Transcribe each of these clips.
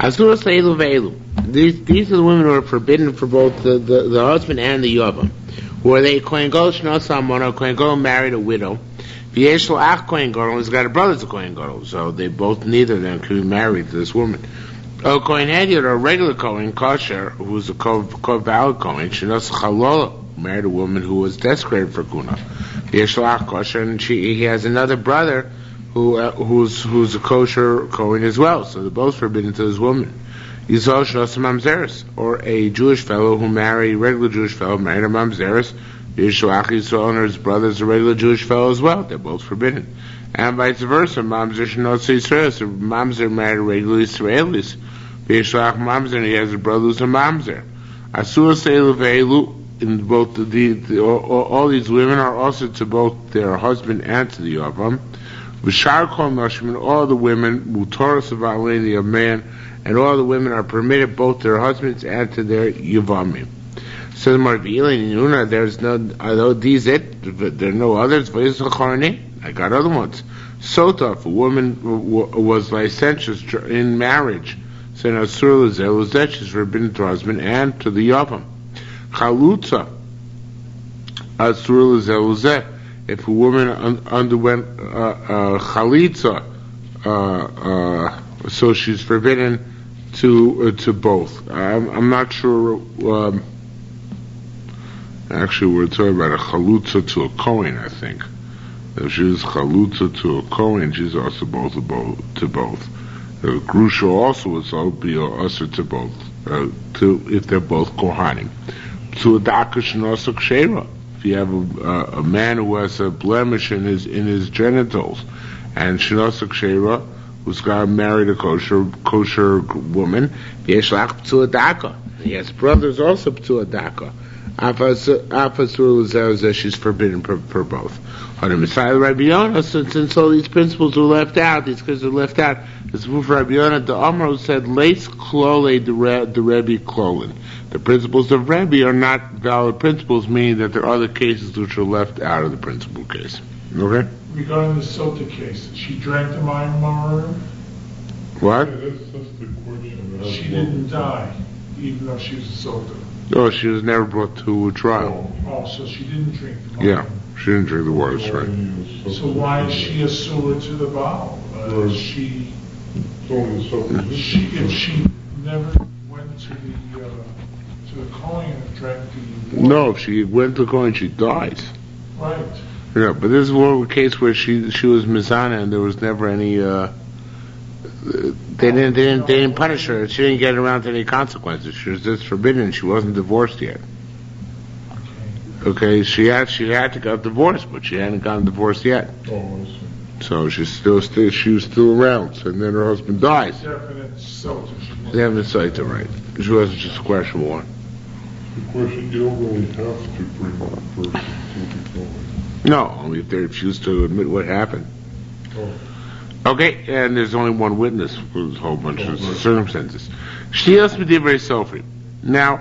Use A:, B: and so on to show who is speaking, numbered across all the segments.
A: Asura Seilu Veilu. These are the women who are forbidden for both the husband and the Yavam. Who are they? Kohen Gadol Shno Samona, Kohen Gadol married a widow. V'yesh lo ach Kohen Gadol, he's got a brother to Kohen Gadol, so they both, neither of them can be married to this woman. Oh, Kohen Hedyot, or a regular Kohen, kosher, who's a valid Kohen, Shenos Chalola, married a woman who was desecrated for Kuna. V'yesh lo ach kosher, and he has another brother who's a kosher Kohen as well, so they're both forbidden to this woman. Yisrael Shnos Mamzeres, or a Jewish fellow who married, a regular Jewish fellow married a Mamzeres. Yisrael Yisrael and his brother is a regular Jewish fellow as well. They're both forbidden. And vice versa, Mamzer Shnos Yisrael, so Mamzer married a regular Israelis. Yisrael Mamzer, and he has a brother who's a Mamzer. Asur Seilu Ve'elu, in both all these women are also to both their husband and to the Yavam. V'shar kol nashim, and all the women, Mutoras of a man, and all the women are permitted both their husbands and to their Yavamim. Says Marvila, there's no, although these it, there are no others, I got other ones. Sota, if a woman was licentious in marriage, so now Asur L'zeh, she's forbidden to her husband and to the Yavam. Chalutza, Asur L'zeh, if a woman underwent chalitza, so she's forbidden to both. I'm not sure. Actually, we're talking about a chalutza to a Kohen, I think. If she's chalutza to a Kohen, she's also to both. Grusha also would be also to both, if they're both Kohanim. To a dakash nosok shera. If you have a man who has a blemish in his genitals, and shnosok shera, who's got married a kosher woman, yeshlach p'tua daka. He has brothers also p'tua daka. She's forbidden for both. On the Messiah Rabbi Yonah, since all these principles were left out, these kids are left out. This is for Rabbi Yonah, the Amro said, Leis klole the Rebbe klolen. The principles of Rebbe are not valid principles, meaning that there are other cases which are left out of the principal case. Okay?
B: Regarding the Sota case, she drank the Mayim.
A: What?
C: Yeah, that's the question.
B: She didn't die, even though she was a Sota.
A: Oh, she was never brought to a trial.
B: Oh, so she didn't drink the Mayim.
A: Yeah, she didn't drink the water, that's right.
B: So why is she a Surah to the Baal? If she never went to the Kohen and drank the water.
A: No, if she went to the Kohen, she dies.
B: Right.
A: Yeah, but this is one case where she was Mizana and there was never any, they didn't punish her. She didn't get around to any consequences. She was just forbidden. She wasn't divorced yet. Okay, she had to get divorced, but she hadn't gotten divorced yet.
C: Oh, I see.
A: So she was still around. So then her husband dies.
B: Definite Sota.
A: They haven't decided right. She wasn't just a question one.
C: The question, you don't really have to bring up the person to the Kohen.
A: No, only if they refuse to admit what happened.
C: Oh.
A: Okay, and there's only one witness for this whole bunch of circumstances. Shnias B'divrei Sofrim. Now,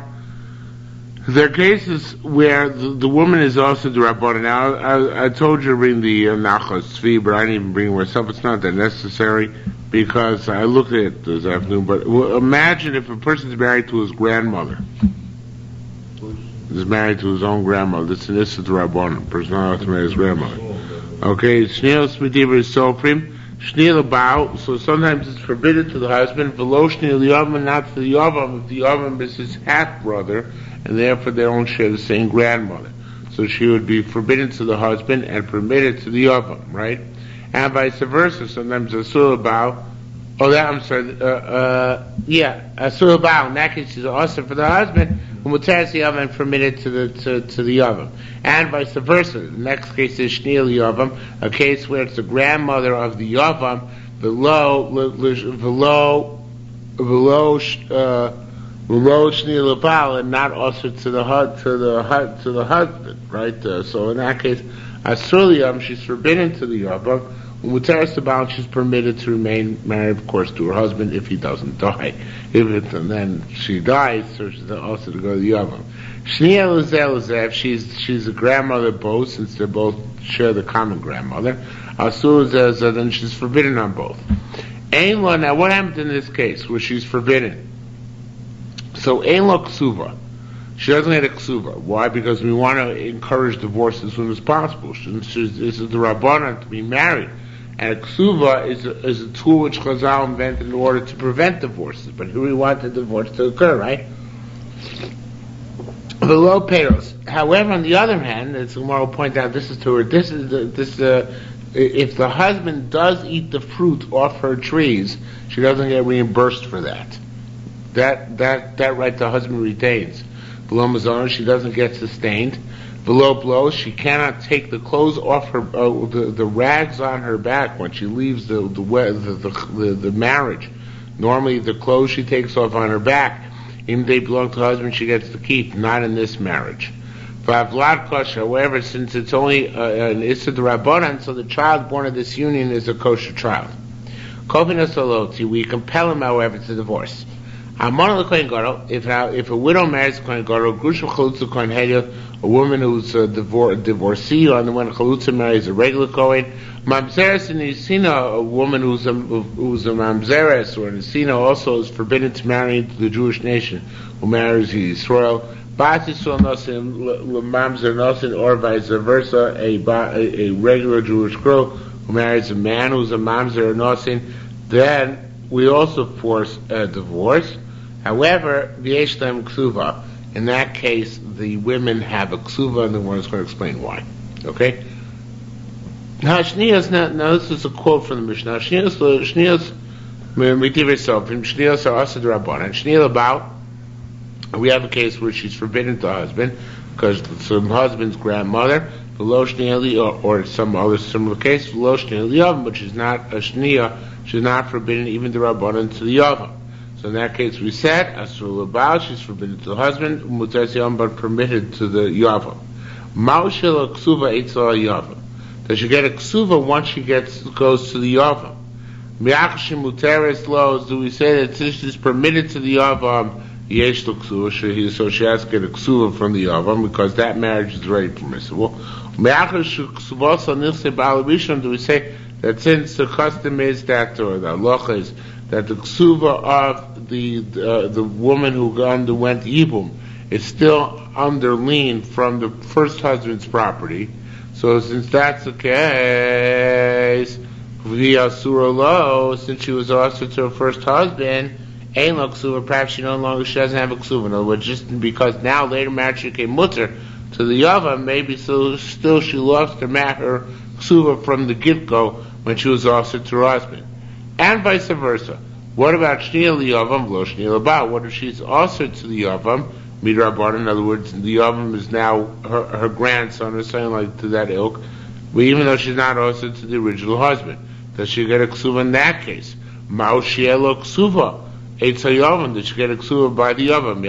A: there are cases where the woman is also the Rabbana. Now, I told you to bring the Nachas Tzvi, but I didn't even bring it myself. It's not that necessary, because I looked at it this afternoon, but imagine if a person's married to his grandmother. He's married to his own grandmother. This is the Rabbana. Person not to marry his grandmother. Okay, Shnias B'divrei Sofrim. Shnei L'Baal, so sometimes it's forbidden to the husband, V'lo Shnei L'Yavam, not to the Yavam, if the Yavam is his half-brother, and therefore they don't share the same grandmother. So she would be forbidden to the husband and permitted to the Yavam, right? And vice versa, sometimes Asur L'Baal, Asur L'Baal, in that case she's also for the husband, Umuteres Yavam permitted to the Yavam. And vice versa. The next case is Shnei Yavam, a case where it's the grandmother of the Yavam, below Shnei L'Baal, and not also to the husband, right? So in that case, Asur Yavam, she's forbidden to the Yavam. Umuteres L'Baal, she's permitted to remain married, of course, to her husband if he doesn't die. And then she dies, so she's also to go to the Yavam. Shniya L'Zeh, she's a grandmother both, since they both share the common grandmother. Asur L'Zeh, then she's forbidden on both. Ein lo, now what happened in this case where she's forbidden? So ein lo ksuva. She doesn't get a ksuva. Why? Because we want to encourage divorce as soon as possible. This is the Rabbanan to be married. And a ksuva is a tool which Chazal invented in order to prevent divorces. But here we want the divorce to occur, right? Below peros. However, on the other hand, as Gemara will point out, if the husband does eat the fruit off her trees, she doesn't get reimbursed for that. That right the husband retains. Below mazon, she doesn't get sustained. Below blows, she cannot take the clothes off her, the rags on her back when she leaves the marriage. Normally, the clothes she takes off on her back, even if they belong to the husband, she gets to keep. Not in this marriage. V'avlad kosher. However, since it's only an issa d'Rabbanan, so the child born of this union is a kosher child. Kovina soloti. We compel him, however, to divorce. Amon l'kohen gadol. If a widow marries a kohen gadol, grusha chalutza kohen hedya, a woman who's a divorcee, or when chalutza marries a regular kohen. Mamzeres and Nisina, a woman who's a mamzeres or Nisina, also is forbidden to marry into the Jewish nation who marries Yisrael. Bat Yisrael nosin, mamzer nosin, or vice versa, a regular Jewish girl who marries a man who's a mamzer nosin, then we also force a divorce. However, v'yesh lehem ksuva. In that case, the women have a ksuva, and the one is going to explain why. Okay? Now this is a quote from the Mishnah. Shniyos are asa d'Rabbanan. Shniyos about, we have a case where she's forbidden to the husband, because it's the husband's grandmother, or some other similar case, but she's not a Shniyah, she's not forbidden even the Rabbanan to the Yavam. So in that case we said, Asur l'bal, she's forbidden to the husband, but permitted to the Yavam. Ma'ushel ksuva eitzal Yavam. Does she get a ksuva once she goes to the Yavam? Mi'achshim muteres lo, do we say that since she's permitted to the Yavam, yesh lo ksuva, so she has to get a ksuva from the Yavam, because that marriage is very permissible. Mi'achshim ksuvos anilse ba'al rishon, do we say that since the custom is that, or the halacha is, that the ksuva of the woman who underwent yibum is still under lien from the first husband's property, so since that's the case, since she was also to her first husband, ain't no ksuva, perhaps she doesn't have a ksuva. In other words, just because now later marriage she became mutter to the Yava, maybe so still she lost her ksuva from the get-go when she was also to her husband. And vice versa. What about Shniyah Liyavam, Lo Shniyah Labal? What if she's also to the Yavam, Midrabanan, in other words, the Yavam is now her grandson or something like to that ilk, but even though she's not also to the original husband? Does she get a ksuva in that case? Mao Shielo Ksuva. Eitz HaYavam, does she get a ksuva by the Yavam?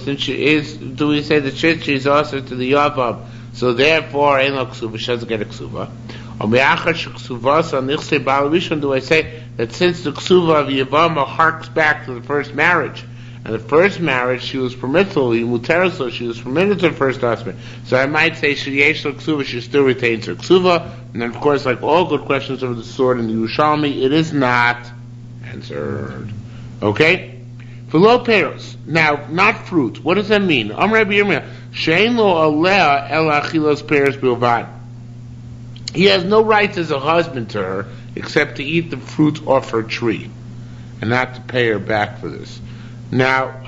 A: Since she is, do we say that she's also to the Yavam? So therefore, ain't no ksuva, she doesn't get a ksuva. Do I say that since the ksuva of Yavama harks back to the first marriage, and the first marriage she was permissible, so she was permitted to her first husband. So I might say she still retains her ksuva, and then of course, like all good questions of the sword in the Yerushalmi, it is not answered. Okay? For lo peros, now not fruit. What does that mean? Shein lo alea el achilos peros bilvad. He has no rights as a husband to her except to eat the fruit off her tree, and not to pay her back for this. Now,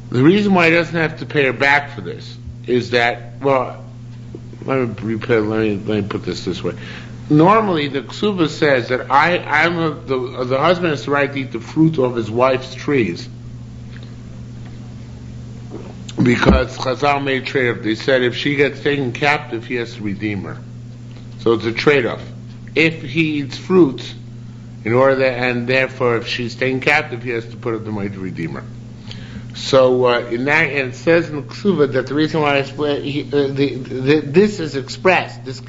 A: the reason why he doesn't have to pay her back for this is that, well, let me put this way. Normally, the ksuba says that the husband has the right to eat the fruit of his wife's trees, because Chazal made a trade-off. They said if she gets taken captive, he has to redeem her. So it's a trade-off. If he eats fruits, and therefore if she's taken captive, he has to put up the money to redeem her. So and it says in the Ksuva that the reason why this is expressed, this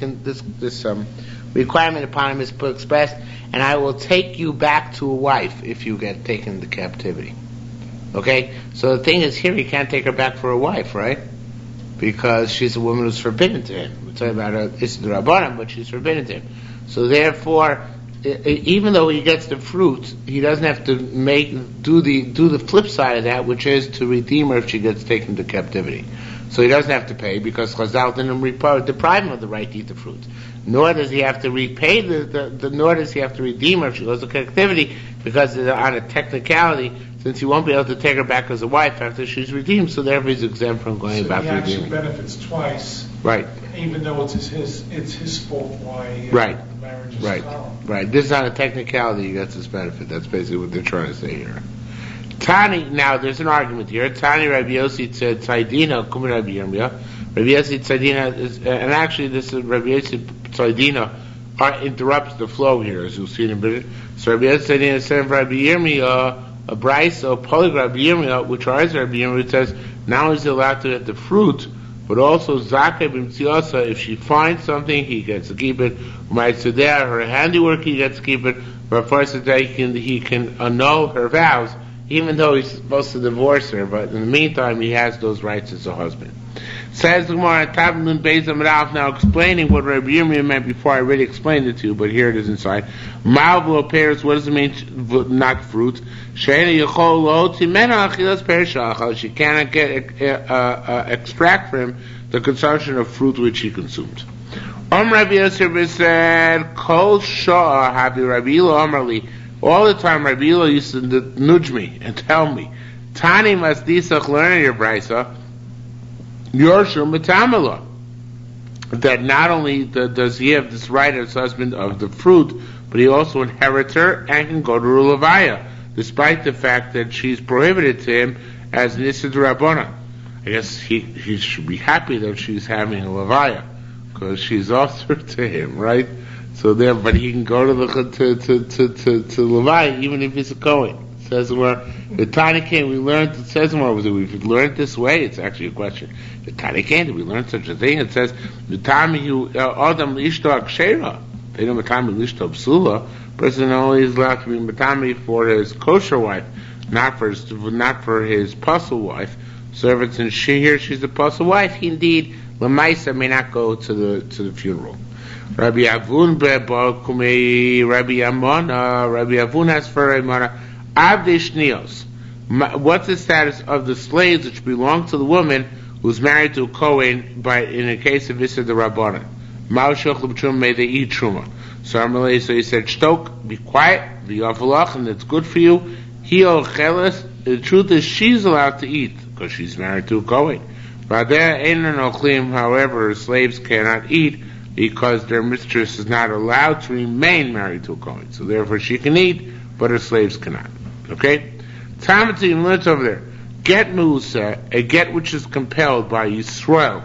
A: requirement upon him is expressed, and I will take you back to a wife if you get taken into captivity. Okay? So the thing is, here he can't take her back for a wife, right? Because she's a woman who's forbidden to him. We're talking about her, it's the Rabbanan, but she's forbidden to him. So therefore, even though he gets the fruit, he doesn't have to do the flip side of that, which is to redeem her if she gets taken to captivity. So he doesn't have to pay because Chazal didn't deprive him of the right to eat the fruit. Nor does he have to repay nor does he have to redeem her if she goes to captivity, because on a technicality, since he won't be able to take her back as a wife after she's redeemed, so therefore he's exempt from going about redeeming.
B: So he actually benefits twice.
A: Right.
B: Even though it's his fault why
A: right.
B: the marriage is
A: stolen. Right. This is on a technicality, he gets this benefit. That's basically what they're trying to say here. Tani, now there's an argument here. Tani Rabbi Yossi said Tzaydina, Kum Rabbi Yirmiyah. Rabbi Yossi Tzaydina is, and actually this is Rabbi Yossi Tzaydina interrupts the flow here, as you'll see in a minute. So Rabbi Yossi Tzaydina said Rabbi Yirmiyah, a Bryce or Polyg Rabbi Yirmiyah, which are Rabbi Yirmiyah, it says, not only is he allowed to get the fruit, but also Zakeh b'mtziasa, if she finds something, he gets to keep it. U'ma'itzudeha, her handiwork, he gets to keep it. But first he can annul her vows, even though he's supposed to divorce her, but in the meantime he has those rights as a husband. Says the Gemara, Tav Beis Amud, now explaining what Rabbi Yirmiyah meant before. I already explained it to you, but here it is inside. Malvo pears, what does it mean, not fruit? She cannot extract from him the consumption of fruit which he consumed. Rabbi Yosef said, Kol Shah Habi Rabbi Amarli. All the time Rabbi used to nudge me and tell me, Tani Masdisach, learn your Brisa, Yerushalmi Yevamos, that not only does he have this right as husband of the fruit, but he also inherits her and can go to Levaya, despite the fact that she's prohibited to him as Nisid Rabbona. I guess he should be happy that she's having a Levaya, because she's offered to him, right? So there, but he can go to Levaya even if he's a Kohen. It says where the Tani came, we learned. It says where was it? We've learned this way. It's actually a question. The Tani came, did we learn such a thing? It says the time you Adam Ishto Akshera. They don't Matami Lishto Psula. Person only is allowed to be Matami for his kosher wife, not for his puzzle wife. So if it's in shiur, she's a puzzle wife. He indeed Lamaisa may not go to the funeral. Rabbi Avun be'Balkumei, Rabbi Avun has for Amana, Avdei Shnios. What's the status of the slaves which belong to the woman who's married to a Kohen in a case of Issa the Rabbanan? Ma'ushach l'b'truma, may they eat truma. So he said, Shtok, be quiet, be yafalach, and it's good for you. Hio cheles, the truth is she's allowed to eat, because she's married to a Kohen. However, slaves cannot eat, because their mistress is not allowed to remain married to a Kohen. So therefore she can eat, but her slaves cannot. Okay? Tamatim, let's over there. Get Musa, a get which is compelled by Yisrael,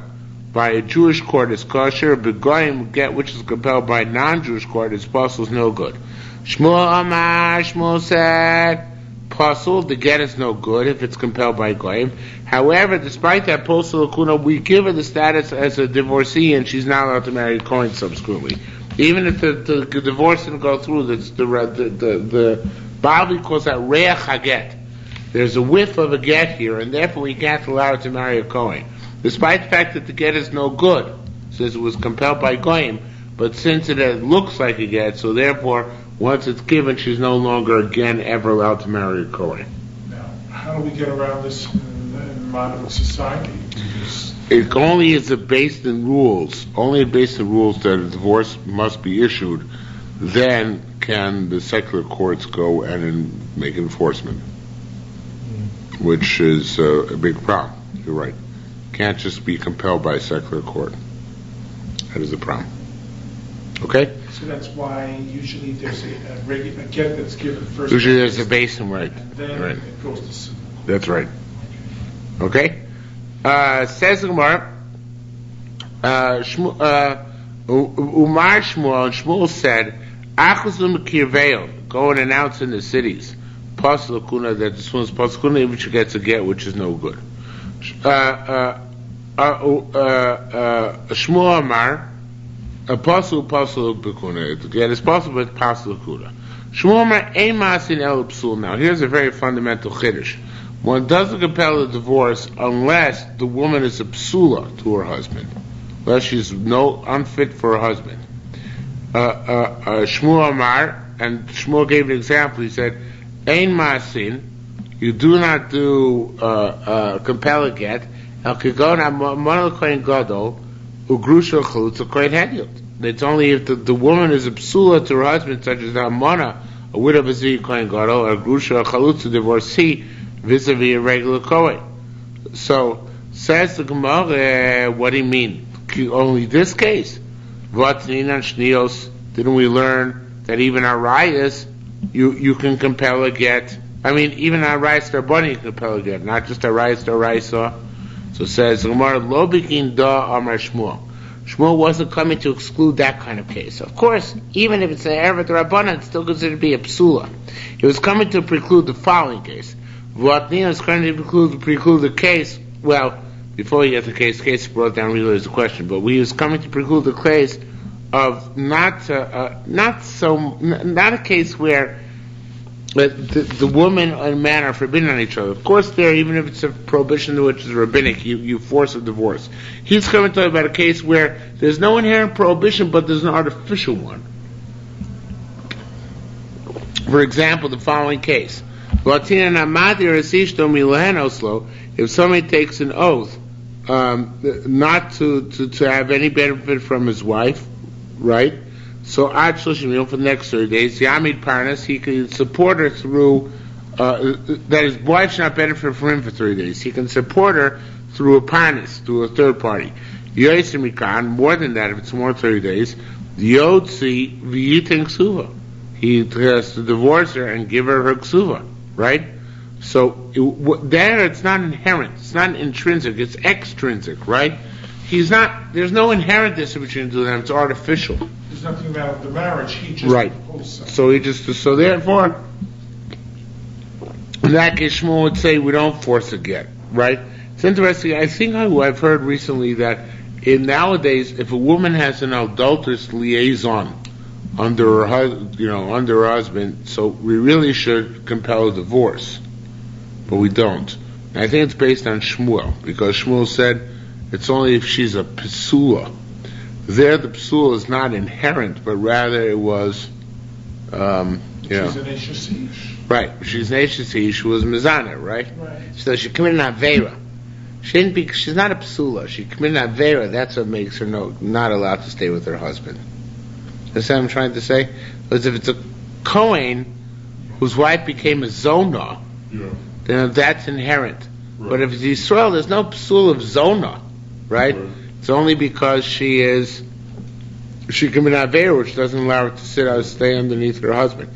A: by a Jewish court is kosher. Begoyim, get which is compelled by a non-Jewish court is pasul, is no good. Shmuel Amar, Shmuel said, pasul, the get is no good if it's compelled by goyim. However, despite that pasul lakuna, we give her the status as a divorcee, and she's not allowed to marry a Kohen subsequently. Even if the divorce didn't go through, the Bible calls that reach haget. There's a whiff of a get here, and therefore we can't allow her to marry a Kohen. Despite the fact that the get is no good, since it was compelled by goyim, but since it looks like a get, so therefore, once it's given, she's no longer again ever allowed to marry a Kohen.
B: Now, how do we get around this in modern society?
A: It only is based in rules. Only based in rules that a divorce must be issued. Then can the secular courts go and make enforcement, which is a big problem. You're right. Can't just be compelled by a secular court. That is the problem. Okay?
B: So that's why usually there's a get that's given first.
A: Usually there's a basin, right?
B: And then
A: right.
B: it goes to civil.
A: That's right. Okay? Says the Gemara, Umar Shmuel, and Shmuel said, Achuzum Kirveo, go and announce in the cities, Pasul Kuna, that this one's Pasul Kuna, even she gets a get, which is no good. Shmuel Amar, Pasul Bekuna, the get is possible, but Pasul Kuna. Shmuel Amar, Ein Masin El Psul. Now, here's a very fundamental chiddush. One doesn't compel a divorce unless the woman is a psula to her husband, unless she's unfit for her husband. Shmuel Amar, and Shmuel gave an example. He said, Ein Masin, you do not do compel a get, El Kigon Monel Kohen Gadol, Ugrusha Chalutz, a Kohen Hedyot. It's only if the woman is a psula to her husband, such as Amona, a widow of a Kohen Gadol, or Grusha Chalutz, a divorcee, vis-a-vis a regular Kohen. So, says the Gemara, what do you mean? Only this case. Vatninan Shnios, didn't we learn that even Arayas, you can compel a get? I mean, even Arayas Darbani you can compel a get, not just Arayas Daraisa. So it says, Gemara, Lo Bikin Da Amar Shmuel. Shmuel wasn't coming to exclude that kind of case. Of course, even if it's an Erev Rabbanan, it's still considered to be a psula. He was coming to preclude the following case. Vatninan is coming to preclude the case, well, before we get to the case brought down really as a question, but we was coming to preclude the case of not a case where the woman and man are forbidden on each other. Of course, even if it's a prohibition which is rabbinic, you force a divorce. He's coming to talk about a case where there's no inherent prohibition, but there's an artificial one. For example, the following case. If somebody takes an oath not to have any benefit from his wife, right? So Ad Shloshim for the next 30 days, Yamid Parnas, he can support her through that his wife should not benefit from him for 30 days. He can support her through a Parnas, through a third party. Yoisimikan, more than that, if it's more than 30 days, Yotzi V'yitin Ksuva. He has to divorce her and give her her Ksuva, right? So there it's not inherent, it's not intrinsic, it's extrinsic, right? There's no inherent distinction between them, it's artificial.
B: There's nothing about the marriage, he just
A: right. So therefore, in that case, Shmuel would say we don't force a get, right? It's interesting, I think I've heard recently that nowadays, if a woman has an adulterous liaison under her husband, so we really should compel a divorce. But we don't. And I think it's based on Shmuel, because Shmuel said it's only if she's a psula. There, the psula is not inherent, but rather it was,
B: She's an Eshes.
A: Right. She's an Eshes. She was Mizana, right? So she committed an Avera. She's not a psula. She committed an Avera. That's what makes her not allowed to stay with her husband. That's what I'm trying to say. Because if it's a Kohen whose wife became a Zonah, then that's inherent. Right. But if it's Yisrael, there's no psul of Zonah, right? It's only because she committed Avera, which doesn't allow her to stay underneath her husband.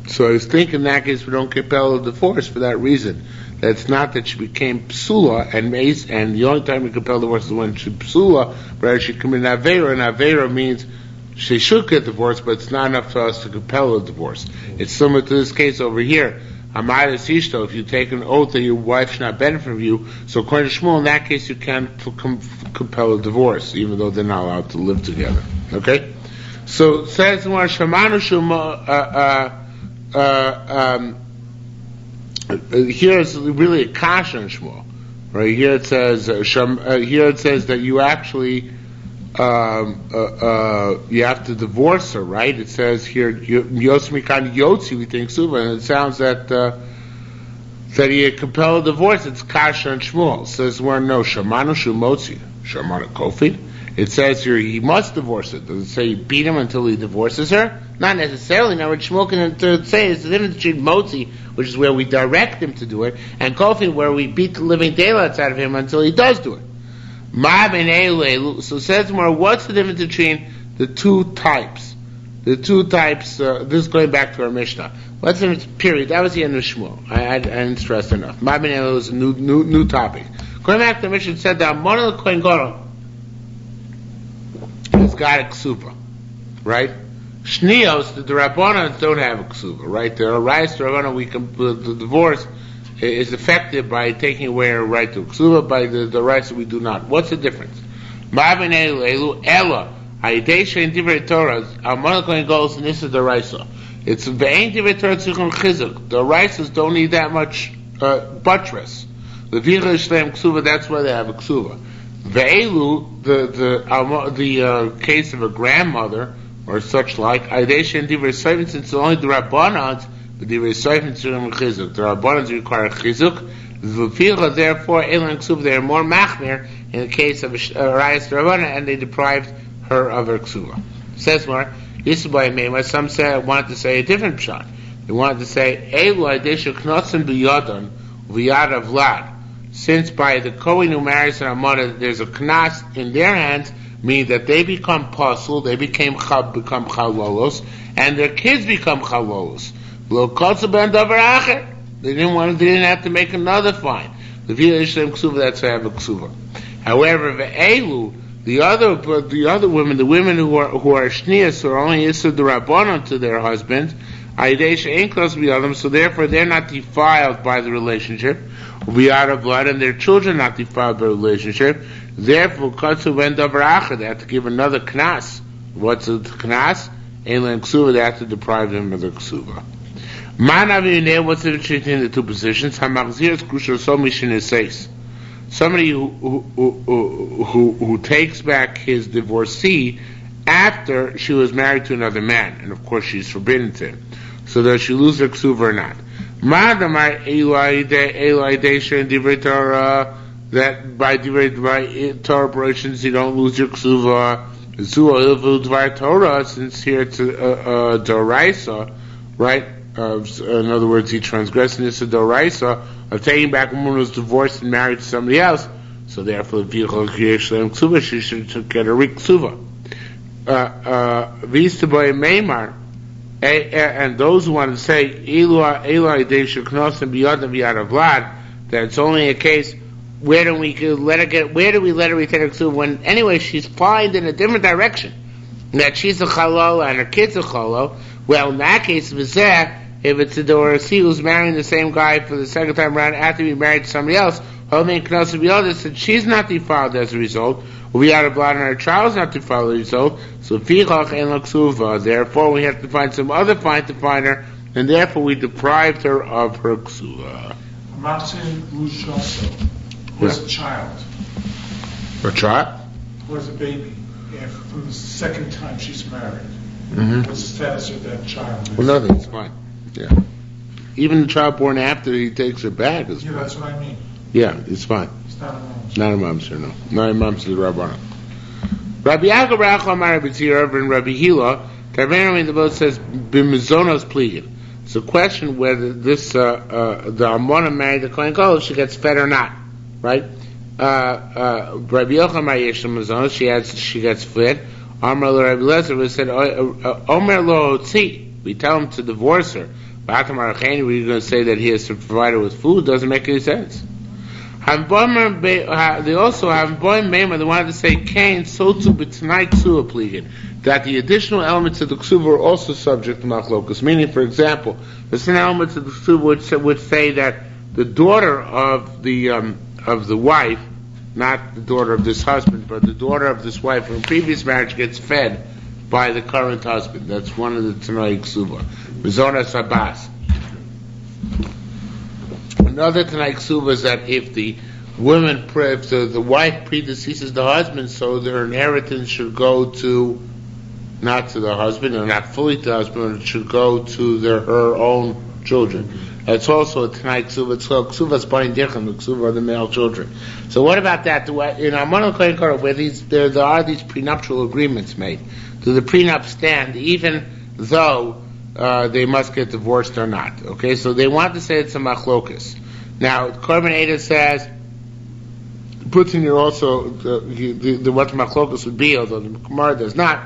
A: So I was thinking in that case we don't compel a divorce for that reason. That's not that she became psula and the only time we compel divorce is when she's psula, but she committed Avera, and Avera means she should get divorced, but it's not enough for us to compel a divorce. It's similar to this case over here. Amadas Ishto, if you take an oath that your wife should not benefit from you, so according to Shmuel, in that case you can't compel a divorce, even though they're not allowed to live together. Okay? So, says more Shamanu here it's really a kasha in Shmuel. Right? Here it says that you actually you have to divorce her, right? It says here, Yosmikan Yotzi, we think Suva, and it sounds that he compel a divorce. It's Kasha and Shmuel. It says we're no Shamanu Shumotzi, Shamanu Kofi. It says here he must divorce her. Does it say you beat him until he divorces her? Not necessarily. Now what Shmuel can say is the difference between Motzi, which is where we direct him to do it, and Kofi, where we beat the living daylights out of him until he does do it. So says more, what's the difference between the two types? This is going back to our Mishnah. What's the difference? Period. That was the end of Shmuel. I didn't stress enough. Ma'aben Elul is a new topic. Going back to the Mishnah, it said that Monel Kohen Gadol has got a ksuba, right? Shnios, the Rabbanan don't have a ksuba, right? The Arayis Rabbanan, the divorce is affected by taking away her right to ksuba, by the rights that we do not. What's the difference? Ma'aben Elul Ella Ha'idei in Divrei Torah Monel Kohen Gadol, and this is the Raisa. It's ve'ein Divrei Torah tzrichon chizuk. The Raisas don't need that much buttress. The Vira Shlem ksuba, that's why they have a ksuba. Ve'elu, the case of a grandmother or such like. Aidesh and Divrei Seifin, since it's only the Rabbanans, but Divrei Seifin Tzurim Chizuk. The Rabbanans require Chizuk. Therefore, Elan Ksuva, they are more machmir in the case of Rayas Rabbanah, and they deprived her of her Ksuva. Says more, Yisubay Meima, some wanted to say a different pshat. They wanted to say, Elu Aidesha Knotzen B'Yadon, V'Yad Vlad. Since by the Kohen who marries her mother, there's a knas in their hands, meaning that they become pasul, they become chalolos, and their kids become chalolos. They didn't have to make another fine. That's why I have a ksuva. However, the other women, the women who are shnias, who are only isur the rabbanon to their husbands, so therefore they're not defiled by the relationship. We out of blood, and their children not defiled by the relationship. Therefore, they have to give another knas. What's the knas? Elan ksuva, they have to deprive them of the ksuva. What's the difference between the two positions? Somebody who takes back his divorcee after she was married to another man, and of course she's forbidden to him. So does she lose her ksuva or not? That by Torah operations you don't lose your ksuva. Since here it's a doraisa, right? In other words, he transgressed this doraisa of taking back a woman who was divorced and married to somebody else. So therefore, she should get a rik ksuva. And those who want to say that it's only a case where do we let her retain her ksuva when anyway she's plied in a different direction, that she's a chalol and her kid's a chalol. Well, in that case, if it's a divorcee who's marrying the same guy for the second time around after he married somebody else, that she's not defiled as a result. We out of blood and our child is not defiled as a result. So therefore we have to find some other fine to find her, and therefore we deprived her of her ksuva.
B: Who has a child.
A: A child?
B: Who has a baby from the second time she's married.
A: Mm-hmm.
B: What's the status of that child?
A: Well, nothing. It's fine. Yeah. Even the child born after he takes her back is fine.
B: That's what I mean.
A: Yeah, it's fine.
B: It's not a mamzer.
A: Not a mamzer, no. Not a mamzer, the Rabbanah. Rabbi Yaakov Rachel Amar Rabbi Tzira and Rabbi Hila, Tarvena the boat says, B'mizonos pligin. It's a question whether this, the Amona married the Kohen Gadol, she gets fed or not. Right? Rabbi Yochanan Yeshlam Mizonos, she gets fed. Amar lo Rabbi Lezer said, Omer lo hotzi. We tell him to divorce her. We're going to say that he has to provide her with food. Doesn't make any sense. They also have boy mema. They wanted to say Cain so too, but tonight ksuva pligin, that the additional elements of the ksuva are also subject to machlokus. Meaning, for example, there's an element of the ksuva which say that the daughter of the wife, not the daughter of this husband, but the daughter of this wife from previous marriage gets fed by the current husband. That's one of the Tanai Ksuba. Mizona Sabas. Another Tanai Ksuba is that if the wife predeceases the husband, so their inheritance should go to, not to the husband, or not fully to the husband, it should go to her own children. That's also a Tanai Ksuba. It's called Ksuvas Bain Dircham, the Ksuba of the male children. So what about that? In Amon Kohen Gadol, where there are these prenuptial agreements made, do the prenup stand even though they must get divorced or not? Okay, so they want to say it's a machlokus. Now, Korban Eda says, puts in here also what the machlokus would be, although the Gemara does not.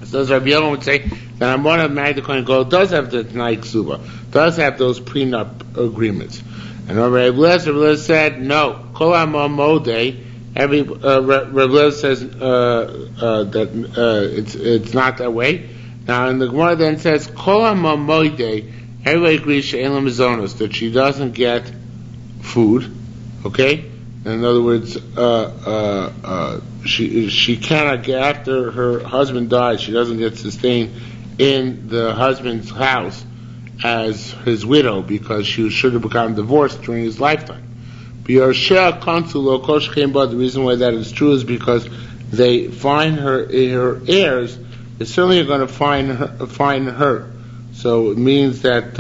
A: So as Rabbi Yevamos would say, that Amon married the Kohen Gadol does have the Tanai Ksuba, does have those prenup agreements. And Rabbi Lezer said, no, Kol HaModeh, Rabbi Lezer says that it's not that way. Now, and the Gemara then says, Kol HaModeh, everybody agrees she'en la mizonos, that she doesn't get food, okay? In other words, she cannot get, after her husband dies, she doesn't get sustained in the husband's house as his widow, because she should have become divorced during his lifetime. The reason why that is true is because they find her heirs it's certainly going to find her. So it means that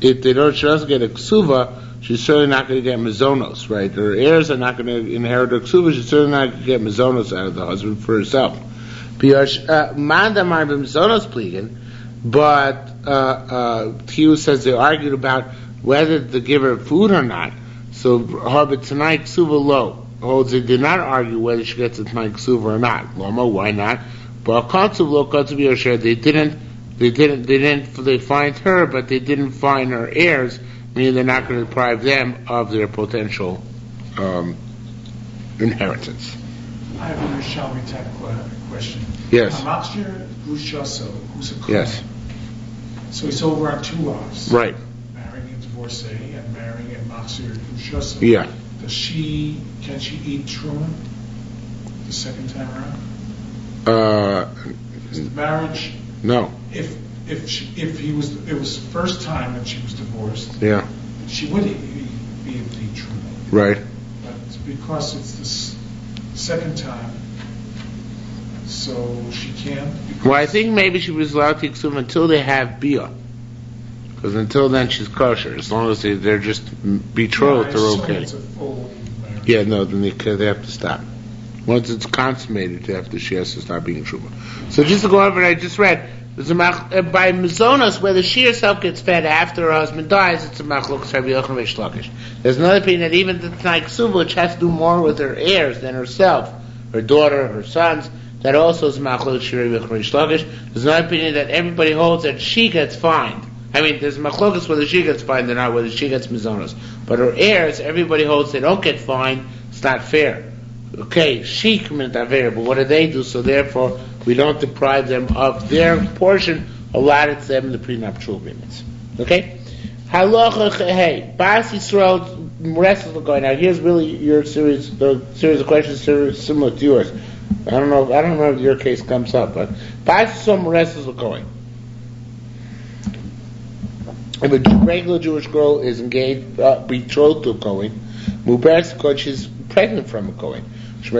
A: if she doesn't get a ksuva, she's certainly not going to get mazonos, right? Her heirs are not going to inherit her ksuva. She's certainly not going to get mazonos out of the husband for herself. But Tiyu says they argued about whether to give her food or not. So Harbit tonight ksuva lo holds they did not argue whether she gets a tonight ksuva or not. Loma, why not? But Katsuv lo Katsuv Yosher, they find her, but they didn't find her heirs, meaning they're not going to deprive them of their potential inheritance.
B: I have a Yerushalmi type question.
A: Yes.
B: Machshir Gushaso, who's a Kohen.
A: Yes.
B: So he's over on two wives.
A: Right.
B: Marrying a divorcee and marrying a Machshir Gushaso.
A: Yeah.
B: Can she eat truma the second time around? Is the marriage?
A: No.
B: If it was the first time that she was divorced,
A: Yeah.
B: she would be able to eat truma.
A: Right.
B: But because it's the second time, so she can't.
A: Well, I think maybe she was allowed to consume until they have bia, because until then she's kosher. As long as they're just betrothed, they're okay.
B: It's a full marriage.
A: Yeah, no, then they have to stop. Once it's consummated, she has to stop being truma. So just to go over what I just read, there's by Mizonos, whether she herself gets fed after her husband dies, it's a machlokes Rabbi Yochanan Reish Lakish. There's another opinion that even the Tanai Ksuva, which has to do more with her heirs than herself, her daughter, her sons, that also is machlokes Rabbi Yochanan Reish Lakish. There's another opinion that everybody holds that she gets fined. I mean, there's machlokes whether she gets fined or not, whether she gets Mizonos. But her heirs, everybody holds they don't get fined. It's not fair. Okay, she committed that variable. What do they do? So therefore, we don't deprive them of their portion allotted to them in the prenuptial agreements. Okay? Halacha hey, Bas Yisrael rest of the going. Now here's really your series of questions similar to yours. I don't know if your case comes up, but Bas Yisrael rest of the going. If a regular Jewish girl is engaged, betrothed to a Kohen, Muberes Kohen, she's pregnant from a Kohen. She's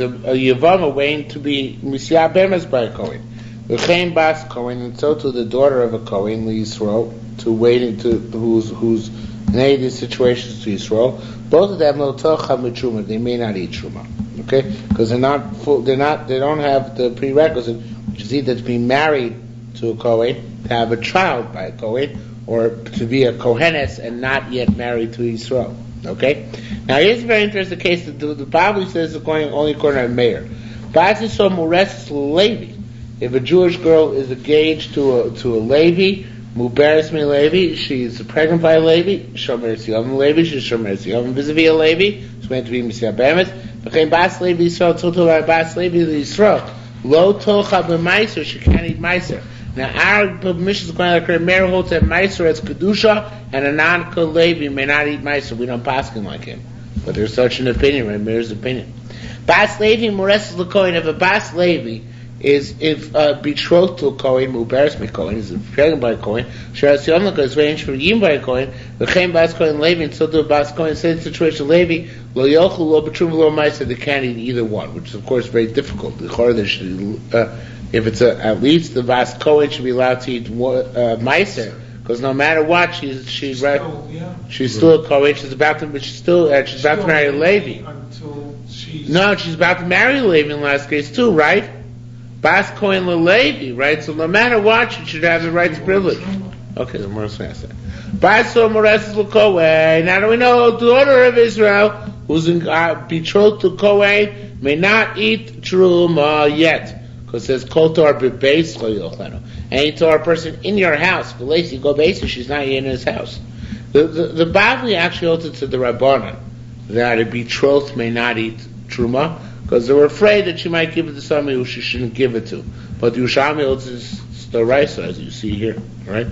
A: a Yevama waiting to be Misya Bemes by a Kohen. V'chein Bas Kohen, and so to the daughter of a Kohen, Yisrael, to waiting to who's in these situations to Yisrael. Both of them will tocha mitruma. They may not eat truma, okay? Because they don't have the prerequisite, which is either to be married to a Kohen, to have a child by a Kohen, or to be a Kohenes and not yet married to Yisrael. Okay? Now here's a very interesting case. The Bible says it's going only according to Meir. If a Jewish girl is engaged to a Levi, Muberes mi Levi, she's pregnant by a Levi, Shomer Yevamos Levi, she's Shomer Yevamos vis-a-vis a Levi, she's going to be Misya Bemes. V'chein Bas Levi Yisrael, Total Bas Levi Yisrael, Lo Tocha b'Meiser, she can't eat Meiser. Now our permission is going to occur. Meir holds that Meiser is Kedusha, and a non-Kol Levi may not eat Meiser. We don't paskin like him. But there's such an opinion, right? Meir's opinion. Bas Levi Moreses LeKohen, if a Bas Levi is betrothed to a Kohen, Muberes mi Kohen, is pregnant by a Kohen, Sheras Yom is ranged for Yim by a Kohen, V'chein Bas Kohen Levi, and so do a Bas Kohen, same situation Levi, Lo Yochel, Lo B'trum, Lo Meiser, they can't eat either one, which is of course very difficult. If it's at least the Bas Kohen should be allowed to eat Meiser, because no matter what, she's still a Kohen. She's about to marry a Levi. She's about to marry a Levi in the last case too, right? Bas Kohen Levi, right? So no matter what, she should have the rights privilege. Okay, the more sense that. Bas Moreses LeKohen. Now do we know the daughter of Israel who's betrothed to Kohen may not eat truma yet. Because it says Kol Torah b'beis lo yochlenu. Any Torah person in your house, v'leisi go beis, she's not in his house. The Bavli actually holds it to the Rabbanan that a betrothed may not eat truma because they were afraid that she might give it to somebody who she shouldn't give it to. But the Yerushalmi holds it's the Raisa, as you see here, right?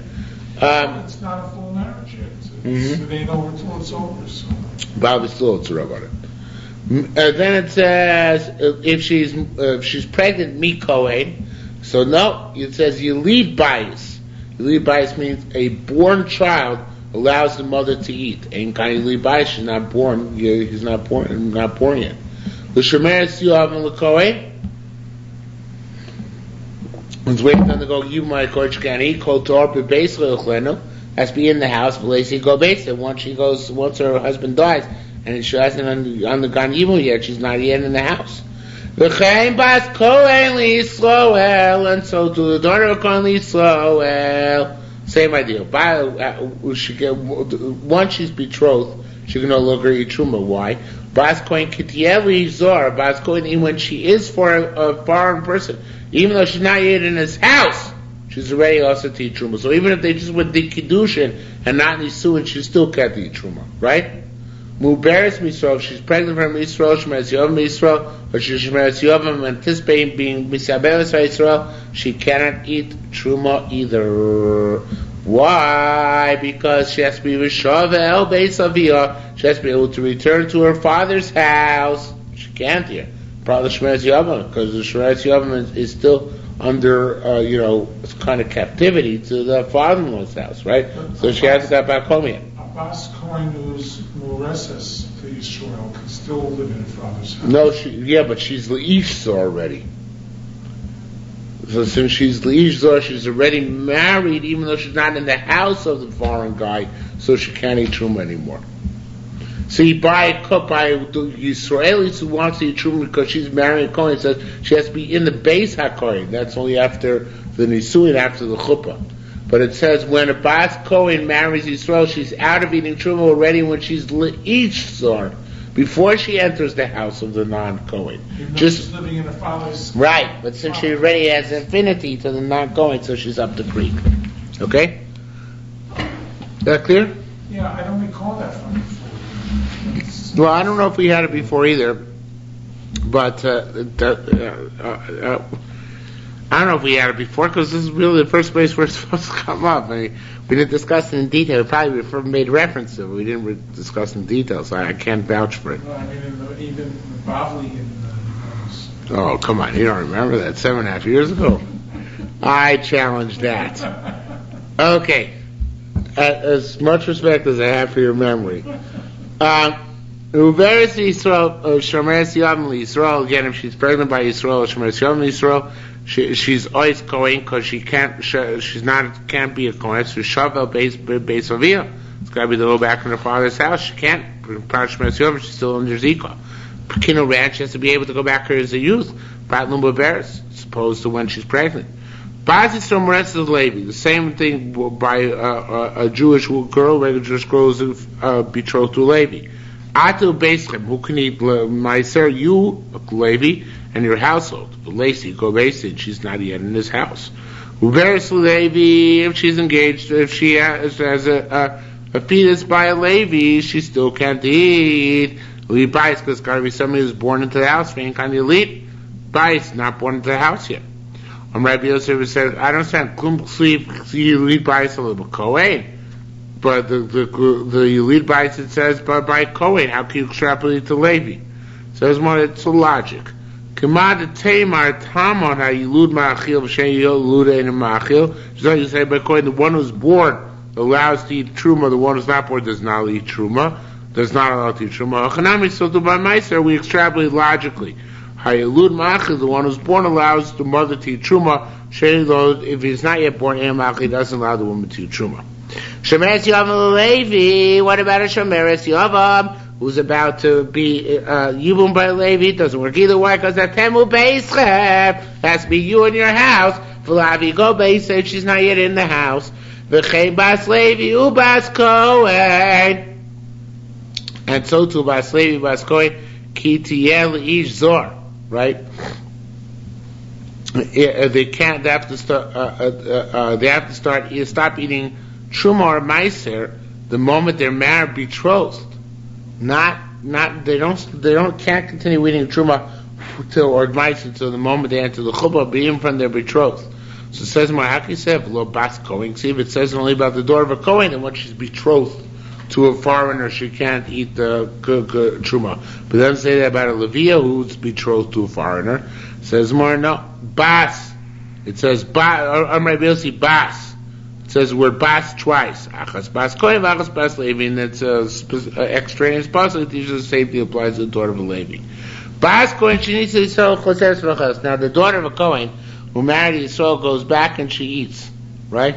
B: It's not a full marriage yet. So they know until it's over. So.
A: Bavli still holds the Rabbanan. Then it says if she's pregnant, mi Kohen. So no, it says Yelid Bayis. Yelid Bayis means a born child allows the mother to eat. Ain't kind of Yelid Bayis. She's not born. He's not born yet. The Shomer Yevamos LeKohen. It's waiting on to go. You my coach can eat cold torp basically has to be in the house. Lazy go base. Once her husband dies, and she hasn't undergone evil yet, she's not yet in the house. V'chein bas kohen li'Yisroel, and so to the daughter of Kohen li'Yisroel. Same idea. Once she's betrothed, she can no longer eat truma. Why? Bas kohen kitiev zor. Bas kohen, even when she is for a foreign person, even though she's not yet in his house, she's already also to eat truma. So even if they just went the kiddushin and not nisuin, she still can't eat truma, right? Muberes Misrael, if she's pregnant from Israel, Shemeres Yovam Israel, or she's Shemeres Yovam anticipating being Misaberes Israel, she cannot eat truma either. Why? Because she has to be Rishavel Beis Aviyah. She has to be able to return to her father's house. She can't here. Probably Shemeres Yovam, because the Shemeres Yovam is still under, kind of captivity to the father-in-law's house, right? So she has to go back home yet.
B: Bas Kohen who's Moreses to Israel can still live in her father's house.
A: No, but she's Le'ish already. So since she's Le'ish she's already married, even though she's not in the house of the foreign guy, so she can't eat truma anymore. See, by the Israelis who wants to eat truma because she's marrying a Kohen, says she has to be in the Beis HaKohen. That's only after the Nisuin, after the Chuppah. But it says when a Bas Kohen marries Yisrael, she's out of eating truma already when she's Le'ish Zor, before she enters the house of the non-Kohen.
B: She's living in her father's
A: right, but since she already has affinity to the non-Kohen, so she's up the creek. Okay? Is that clear?
B: Yeah, I don't recall that from before.
A: Well, I don't know if we had it before either, but I don't know if we had it before, because this is really the first place where it's supposed to come up. I mean, we didn't discuss it in detail. We probably made reference to it. We didn't discuss in detail, so I can't vouch for it.
B: Well, I mean, even the Bavli in the
A: Oh, come on. You don't remember that 7.5 years ago? I challenge that. Okay. As much respect as I have for your memory. Uveres Yisrael, Shomeres Yom Yisrael, again, if she's pregnant by Yisrael, Shomeres Yom Yisrael, she's always going because she can't be a Kohen. So Shavel Beis Aviyah. It's got to be the little back in her father's house. She can't. She's still under Zika. Pekino Ranch has to be able to go back here as a youth. Prat Lumba Beres, as opposed to when she's pregnant. Bazis from rest of Levi. The same thing by a Jewish girl, regular Jewish girl who's betrothed to Levi. Atu Beischem, who can eat Meiser, you, Levi, and your household. Lacey, go Beisin, she's not yet in his house. Uberes Levi, if she's engaged, if she has a fetus by a Levi, she still can't eat. Levi Bais, because it's got to be somebody who's born into the house, being kind of elite. Bais, not born into the house yet. Rabbi Yosef said, I don't understand. Klum sleep, elite Bais a little Kohen. But the elite Bais, it says, but by Kohen, how can you extrapolate to Levi? So it's a logic. Kamad Tamar Tamon Hayilud Ma'achil V'Shen Yilud Ein Ma'achil. Just like you say by Kohen, the one who's born allows to eat truma, the one who's not born does not eat truma, does not allow to eat truma. Achanami, so to by Meiser, we extrapolate logically. Hayilud Ma'achil, the one who's born allows the mother to eat truma. Shein, if he's not yet born, Ein Ma'achil doesn't allow the woman to eat truma. Shemeres Yavam Levi, what about a Shemeres Yavam who's about to be Yibum by Levi? It doesn't work either. Why? Because that Temu Beischem has to be you in your house. V'lavi go Beischem, she's not yet in the house. V'chein Bas Levi Ubas Kohen, and so too Bas Levi Bas Kohen Ki Tiyel Ish Zor, right? They have to stop eating truma or meiser the moment they're married, betrothed. Can't continue eating truma or meiser till the moment they enter the chuppah, being from their betrothed. So it says, how can you say lo bas kohen? See, if it says only about the daughter of a kohen, then when she's betrothed to a foreigner, she can't eat the truma. But it doesn't say that about a levia who's betrothed to a foreigner. It says more, no, bas. It says bas. Bas. It says the word bas twice. Achas bas kohen, achas bas levi, and it's extraneous possible. It teaches the same thing applies to the daughter of a Levi. Bas kohen, she needs to sell choseres v'chas. Now the daughter of a kohen who married to Yisrael goes back and she eats, right?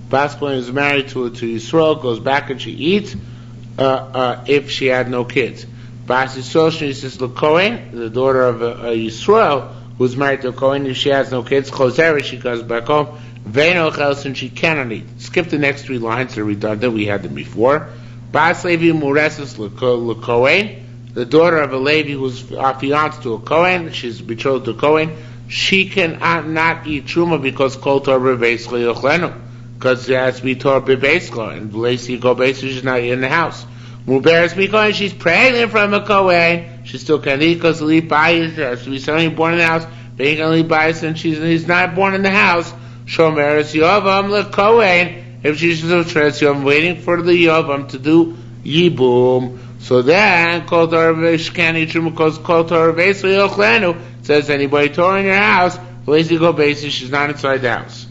A: Bas Kohen is married to Yisrael, goes back and she eats, if she had no kids. Bas Yisrael Shnisis LeKohen, the daughter of Yisrael, who's married to a Kohen, if she has no kids, Chosera, she goes back home, Veino Chels, and she cannot eat. Skip the next 3 lines, they're redundant, we had them before. Bas Levi Muresis LeKohen, the daughter of a Levi who's fianced to a Kohen, she's betrothed to a Kohen, she can not eat Truma because Kol Torah Bebeis Lo Yochlenu, because it has to be Torah Bebeis Lo, and Lacey Go Beis, she's not in the house. Muberes Mikohen, she's pregnant from a Kohen, she still can't eat because Li Bayis, she has to be somebody born in the house, being Li Bayis, and he's not born in the house. Shomeres Yovam LeKohen, if she's still Yovam, waiting for the Yovam to do Yibum. So then, Kol Torah Bebeis can't eat Truma because Kol Torah Bebeis Lo Yochlenu, says anybody Torah in your house, Lazy Go Beis, she's not inside the house.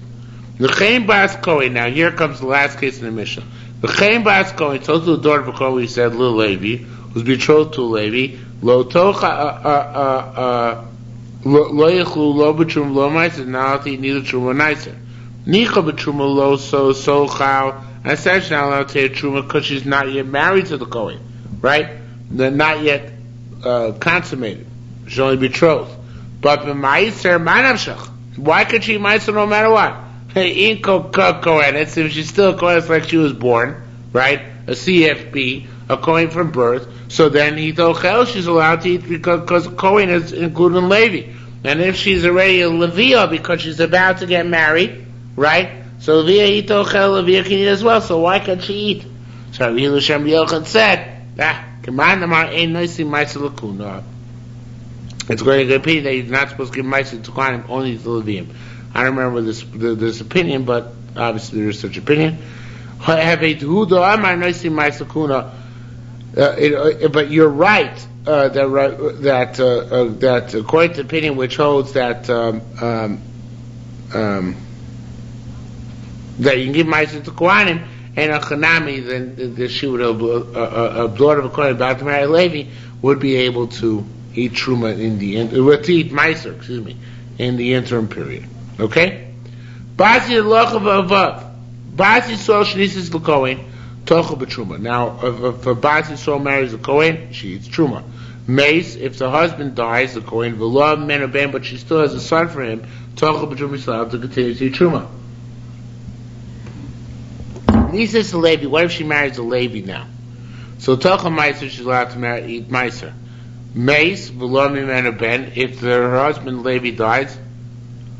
A: The Chaim Bas Kohen, now here comes the last case in the Mishnah. The Chaim Bas Kohen told to the daughter of a Kohen, we said, Lil Levi, who's betrothed to a Levi, Lo Tocha, Lo Yechlu, Lo B'Trum, Lo Meiser, not to eat neither Truma nor Nicer. Nicha B'Trum, Lo So Chal, and said she's not allowed to take Truma because she's not yet married to the Kohen, right? They're not yet consummated. She's only betrothed. But Meiser, Manavshach. Why could she eat Meiser no matter what? In Kohen, if she's still a Kohen, it's like she was born, right? A CFB, a Kohen from birth. So then Hitochel, she's allowed to eat because Kohen is included in Levi. And if she's already a Leviah because she's about to get married, right? So Leviah Hitochel, Leviah can eat as well. So why can't she eat? So Yerushalmi Yevamos said, it's going to be opinion that you're not supposed to give Meiser to Kohanim, only to Leviim. I don't remember this opinion, but obviously there is such opinion. But you're right that according to the opinion which holds that that you can give Meiser to Kohanim and a Chanami, then the shiur a daughter of a Kohen about to marry a Levi would be able to eat Truma in the to eat Meiser, in the interim period. Okay? Basi lochav avav. Basi Yisrael shnisis l'kohen tocha b'truma. Now, if a Basi Yisrael marries a Kohen, she eats Truma. Mace, if the husband dies, the Kohen v'lo men ben, but she still has a son for him, tocha b'truma, she's allowed to continue to eat Truma. Nisis a Levi. What if she marries a Levi now? So tocha Meiser, she's allowed to eat Meiser. Mace v'lo men ben. If her husband Levi dies,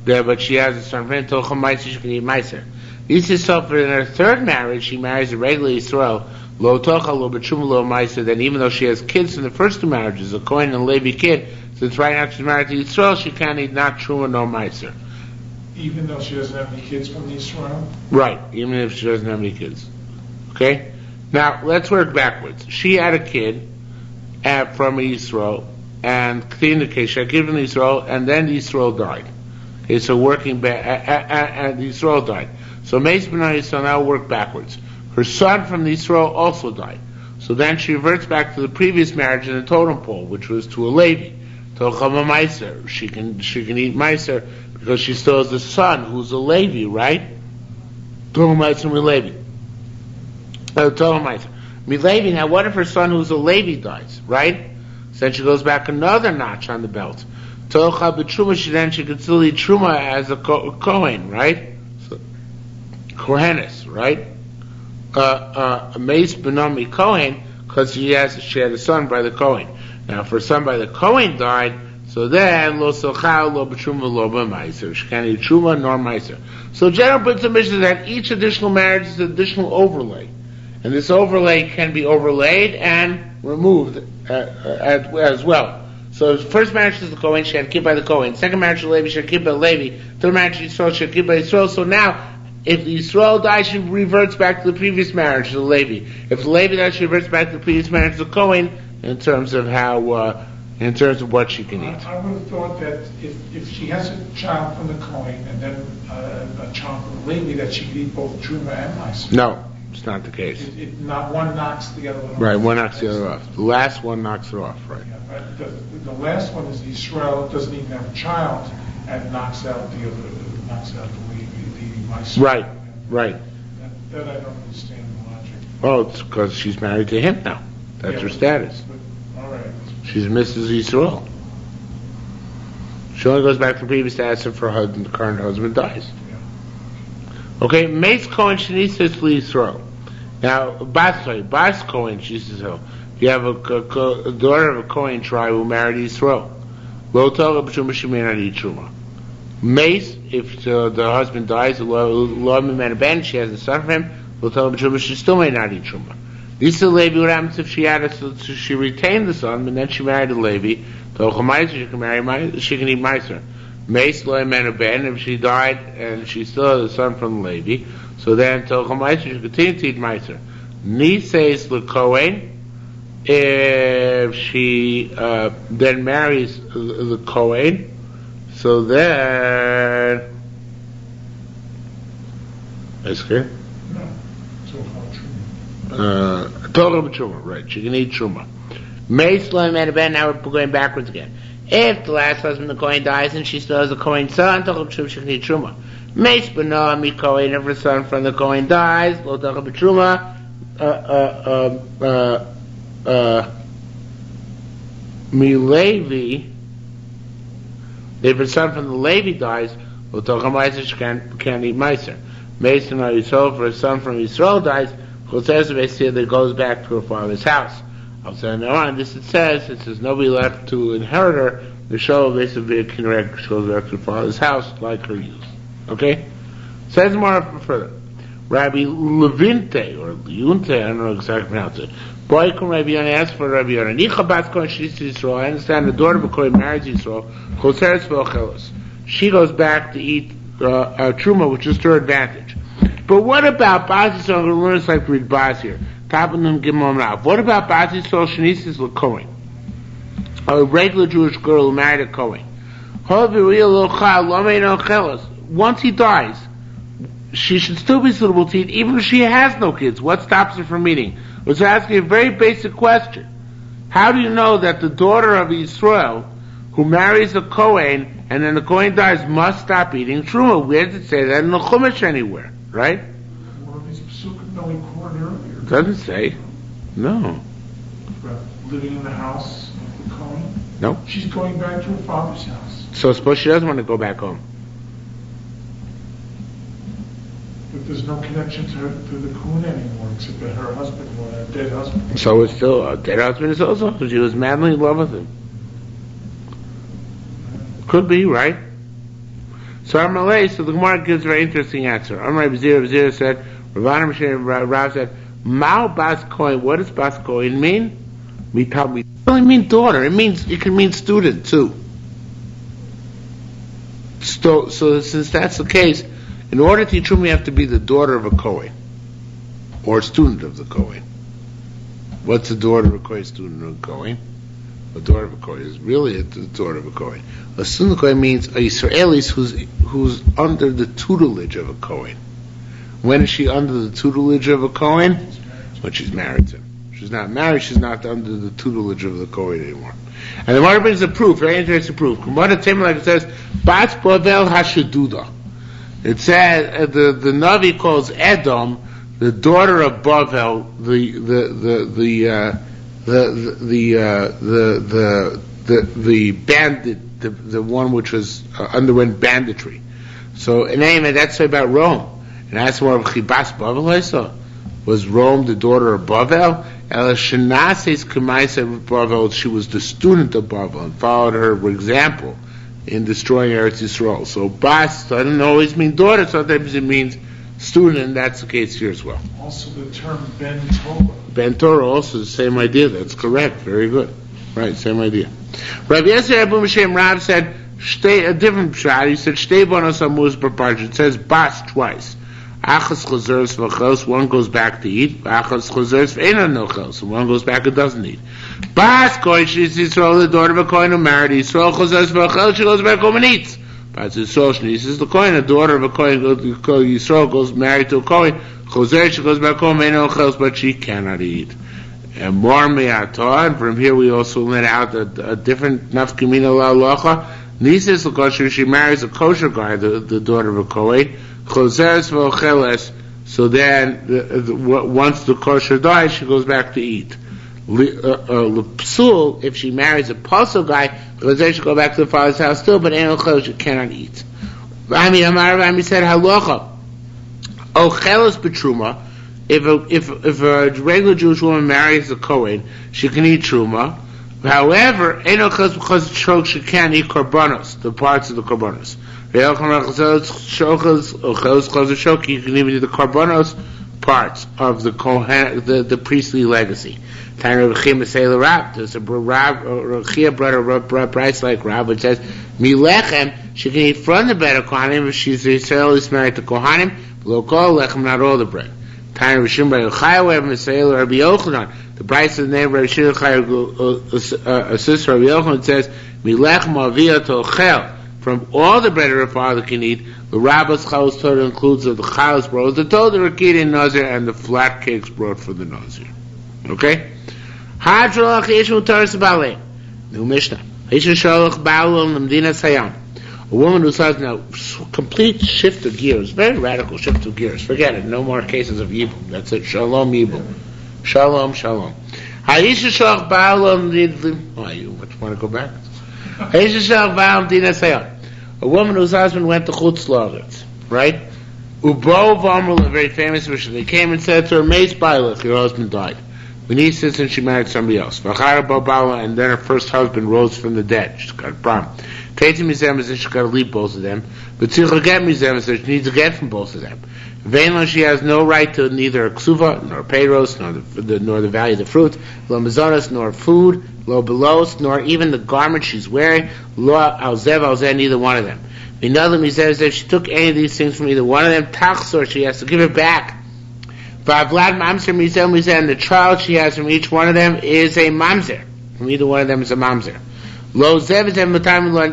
A: but she has a son for him, tocha Meiser, she can eat Meiser. This is so for in her third marriage, she marries a regular Yisrael, lo tocha, lo b'trum, lo Meiser, then even though she has kids in the first 2 marriages, a Kohen and a Levi kid, since right now she's married to Yisrael, she can't eat not Truma nor Meiser.
B: Even though she doesn't have any kids from Israel?
A: Right, even if she doesn't have any kids. Okay? Now, let's work backwards. She had a kid from Yisrael, and in the case, she had given Yisrael, and then Yisrael died. Okay, so working back, and Yisrael died. So Meis B'nai Yisrael now work backwards. Her son from the Yisrael also died. So then she reverts back to the previous marriage in the totem pole, which was to a Levi. Tochama Meiser. She can eat Meiser because she still has a son who's a Levi, right? Tochama Meiser Milevi. Tochama Meiser. Milevi, now what if her son who's a Levi dies, right? So then she goes back another notch on the belt. Tocha b'truma, she could still eat Truma as a Kohen, right? Kohenes, right? Meis Benami Kohen, because she had a son by the Kohen. Now, if her son by the Kohen died, so then lo sochal, lo b'truma, lo b'meiser. She can't eat Truma nor Meiser. So, general principle is that each additional marriage is an additional overlay, and this overlay can be overlaid and removed as well. So, first marriage is the Kohen, she had a kid by the Kohen. Second marriage is Levi, she had a kid by Levi. Third marriage is Yisrael, she had a kid by Yisrael. So now, if the Yisrael dies, she reverts back to the previous marriage, to the Levi. If the Levi dies, she reverts back to the previous marriage, to the Kohen, in terms of what she can eat.
B: I would have thought that if she has a child from the Kohen and then a child from the Levi, that she could eat both Truma and Meiser.
A: No, it's not the case.
B: Not one knocks the other one off.
A: Right, one knocks the other off. The last one knocks her off, right?
B: Yeah, but the last one is Yisrael doesn't even have a child, and knocks out the mice.
A: Right.
B: That I don't understand the logic.
A: Oh, it's because she's married to him now. That's her status.
B: All right.
A: She's Mrs. Yisrael. She only goes back to the previous status if her current husband dies.
B: Yeah.
A: Okay, Mace Cohen Shanisis Yisrael. Now, Bas Cohen Shanisis. You have a daughter of a Cohen tribe who married Yisrael. Lo Torah b'Truma shemein adi Truma. Mace, if the husband dies, Lo Mimena Ben, she has a son from him. Lo Torah b'Truma she still may not eat Truma. Lisa Levi, what happens if she retained the son, and then she married a Levi? She can eat Meiser. Mace Lo Mimena Ben, if she died and she still has a son from Levi, so then she continues to eat Meiser. Nises LeKohen, if she then marries the Kohen, so then that's clear.
B: No, so
A: Torah b'Truma, right? She can eat Truma. Mace Lo Mimena Ben. Now we're going backwards again. If the last husband, the Kohen, dies and she still has a Kohen son, Torah b'Truma, she can eat Truma. Mace B'Noah Mi Kohen, if her son from the Kohen dies, Lo Torah b'Truma. Levi, if her son from the Levi dies, she can't eat Meiser. Mason or Yisrael, if her son from Yisrael dies, that goes back to her father's house. I'll say no on this it says nobody left to inherit her, the show basically goes back to her father's house like her youth. Okay? Says more further. Rabbi Levinte, or Leunte, I don't know exactly how to pronounce it. Boy, come Rabbi Yonah, asked for Rabbi Yonah. Nicha bat Kohen she's Yisrael. I understand the daughter of a Kohen marries Yisrael. Choseres v'ochelos. She goes back to eat Truma, which is to her advantage. But what about Bas Yisrael? We're going to like to read Bas here. Tapanim Gimel Rav. What about Bas Yisrael Shenisis LeKohen? A regular Jewish girl who married a Kohen. Once he dies, she should still be suitable to eat, even if she has no kids. What stops her from eating? I was asking a very basic question. How do you know that the daughter of Yisrael, who marries a Kohen, and then the Kohen dies, must stop eating Truma? Where did it say that in the Chumash anywhere? Right?
B: One of these psukim that we quoted earlier.
A: It doesn't say. No.
B: About living in the house of the Kohen.
A: No.
B: She's going back to her father's house.
A: So suppose she doesn't want to go back home.
B: But there's no connection to the Kohen anymore, except that her husband, her dead husband.
A: So it's still, a dead husband is also, because she was madly in love with him. Could be, right? So Amalei, so the Gemara gives a very interesting answer. Amar B'Zira said, Rav said, Mao Bas Kohen, what does Bas Kohen mean? It doesn't mean daughter, it can mean student too. So since that's the case, in order to teach Truma, you have to be the daughter of a Kohen, or a student of the Kohen. What's the daughter of a Kohen, student of a Kohen? A daughter of a Kohen is really a daughter of a Kohen. A student of a Kohen means a Israelis who's under the tutelage of a Kohen. When is she under the tutelage of a Kohen? When she's married to him. She's not married, she's not under the tutelage of the Kohen anymore. And the Gemara brings a proof, very interesting proof. Gemara like it says, Bas Bavel Hashaduda. It says the Navi calls Edom the daughter of Bavel, the bandit, the one which was underwent banditry. So in name that's about Rome, and that's more of Chibas Bavel. Was Rome the daughter of Bavel? She was the student of Bavel and followed her example in destroying Eretz Yisrael. So Bas doesn't always mean daughter, sometimes it means student, and that's the case here as well.
B: Also the term Ben Torah.
A: Ben Torah also the same idea, that's correct, very good. Right, same idea. Rabbi Yosef Abu Mishem Rav said, a different shot, he said, Shtei Bonos Amuz Barparj, it says Bas twice. Achas Chazers V'chos, one goes back to eat. Achas Chazers V'ena Nochos, one goes back and doesn't eat. Bas Kohen, she's Yisrael, the daughter of a Kohen who married Yisrael. Chazers V'chos, she goes back home and eats. Bas Yisrael, she's the Kohen, the daughter of a Kohen, Yisrael goes married to a Kohen. Chazers, she goes back home, V'ena Nochos, but she cannot eat. And more me'atah, and from here we also let out a different nafkamina la'alocha, Nisis l'kosher, she marries a kosher guy, the daughter of a Kohen. Choseres v'ocheles, so then once the kosher dies, she goes back to eat. L'psul, if she marries a pasul guy, choseres she go back to the father's house still, but ain't ocheles, she cannot eat. Ami said halacha. Ocheles betruma. If a regular Jewish woman marries a Kohen, she can eat truma. However, ain't ocheles because she can't eat korbanos, the parts of the korbanos. You can even eat the korbanos parts of the Kohen, the priestly legacy. There's a Rechia Bryce like Rab, which says Milechem, she can eat from the bread of Kohanim if she's Israelis married to Kohanim, below Kol Lechem, not all the bread. Tanya Rishim Bar Yochai, we have Misael Rabbi Yochanan. The Bryce of the name Rabbi Yochai, a sister Rabbi Yochanan, says Milechem Aviyah Tochel. From all the bread her father can eat, the Rabba's Chalos Torah includes the Chalos brought, the Torah, the Rakid and Nazir, and the flat cakes brought for the Nazir. Okay? Hadrolach Yeshu Torah Sabale. New Mishnah. Yeshu Shalach Ba'al Namdina Sayam. A woman who says now, complete shift of gears, very radical shift of gears. Forget it, no more cases of evil. That's it. Shalom, evil. Shalom, shalom. Yeshu Shalach Ba'al Namdina. Oh, you want to go back? A woman whose husband went to Chutz La'aretz, right? Ubo V'amru, a very famous mission. They came and said to her, Meis Bailach, your husband died. We need since and she married somebody else. V'achara Bo Bala, and then her first husband rose from the dead. She's got a problem. Katie Mizem says she's got to leave both of them. But Tzircha Get Mizem says she needs to get from both of them. Vainla, she has no right to neither ksuva, nor peiros, nor the value of the fruit, lo mazonos, nor food, lo belos, nor even the garment she's wearing, lo alzev, neither one of them. Another Mizem says if she took any of these things from either one of them, tachsor, she has to give it back. V'avlad mamzer Mizem, and the child she has from each one of them is a mamzer. From either one of them is a mamzer. Lo zev